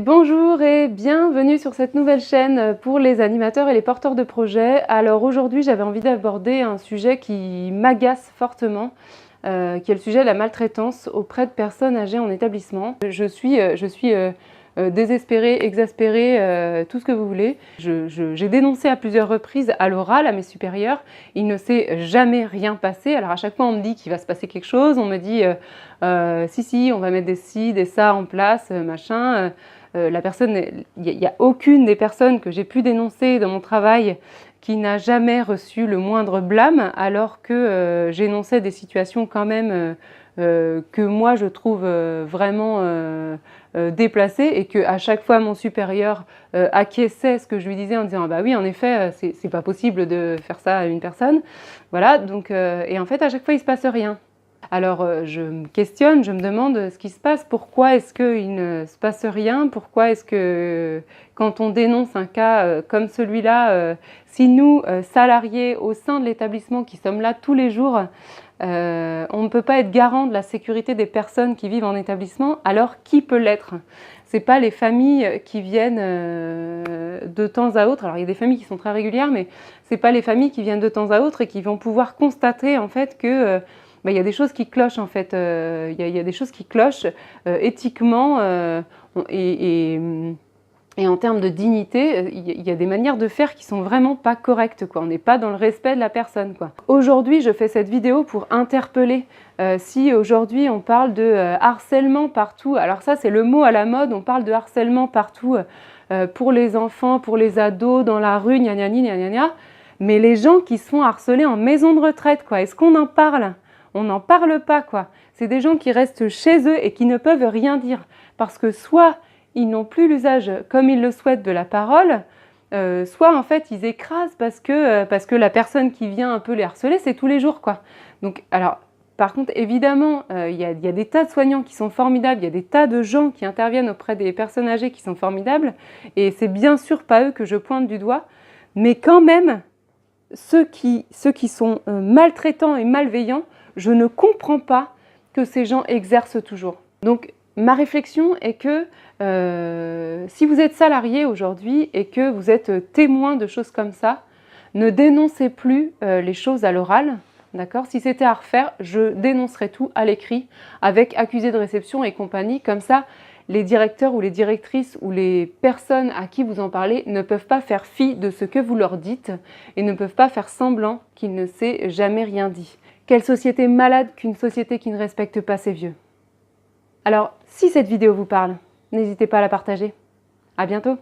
Bonjour et bienvenue sur cette nouvelle chaîne pour les animateurs et les porteurs de projets. Alors aujourd'hui j'avais envie d'aborder un sujet qui m'agace fortement, qui est le sujet de la maltraitance auprès de personnes âgées en établissement. Je suis désespérée, exaspérée, tout ce que vous voulez. J'ai dénoncé à plusieurs reprises à l'oral à mes supérieurs. Il ne s'est jamais rien passé. Alors à chaque fois on me dit qu'il va se passer quelque chose, on me dit si on va mettre des ci, des ça en place, machin. La personne, il n'y a aucune des personnes que j'ai pu dénoncer dans mon travail qui n'a jamais reçu le moindre blâme, alors que j'énonçais des situations quand même que moi je trouve vraiment déplacées, et que à chaque fois mon supérieur acquiesçait ce que je lui disais en disant ah bah oui en effet c'est pas possible de faire ça à une personne, voilà. Donc et en fait à chaque fois il se passe rien. Alors je me questionne, je me demande ce qui se passe, pourquoi est-ce qu'il ne se passe rien, pourquoi est-ce que quand on dénonce un cas comme celui-là, si nous, salariés au sein de l'établissement qui sommes là tous les jours, on ne peut pas être garant de la sécurité des personnes qui vivent en établissement, alors qui peut l'être? C'est pas les familles qui viennent de temps à autre. Alors il y a des familles qui sont très régulières, mais c'est pas les familles qui viennent de temps à autre et qui vont pouvoir constater en fait que il y a des choses qui clochent en fait, il y a des choses qui clochent éthiquement et en termes de dignité, il y a des manières de faire qui sont vraiment pas correctes, quoi. On n'est pas dans le respect de la personne, quoi. Aujourd'hui, je fais cette vidéo pour interpeller. Si aujourd'hui on parle de harcèlement partout, alors ça c'est le mot à la mode, on parle de harcèlement partout pour les enfants, pour les ados, dans la rue, gna gna gna gna gna. Mais les gens qui se font harceler en maison de retraite, quoi, est-ce qu'on en parle ? On n'en parle pas, quoi. C'est des gens qui restent chez eux et qui ne peuvent rien dire. Parce que soit ils n'ont plus l'usage, comme ils le souhaitent, de la parole, soit en fait ils écrasent parce que la personne qui vient un peu les harceler, c'est tous les jours, quoi. Donc, alors, par contre, évidemment, il y a des tas de soignants qui sont formidables, il y a des tas de gens qui interviennent auprès des personnes âgées qui sont formidables, et c'est bien sûr pas eux que je pointe du doigt, mais quand même, ceux qui sont maltraitants et malveillants, je ne comprends pas que ces gens exercent toujours. Donc, ma réflexion est que si vous êtes salarié aujourd'hui et que vous êtes témoin de choses comme ça, ne dénoncez plus les choses à l'oral, d'accord ? Si c'était à refaire, je dénoncerais tout à l'écrit, avec accusé de réception et compagnie. Comme ça, les directeurs ou les directrices ou les personnes à qui vous en parlez ne peuvent pas faire fi de ce que vous leur dites et ne peuvent pas faire semblant qu'il ne s'est jamais rien dit. Quelle société malade qu'une société qui ne respecte pas ses vieux. Alors, si cette vidéo vous parle, n'hésitez pas à la partager. À bientôt.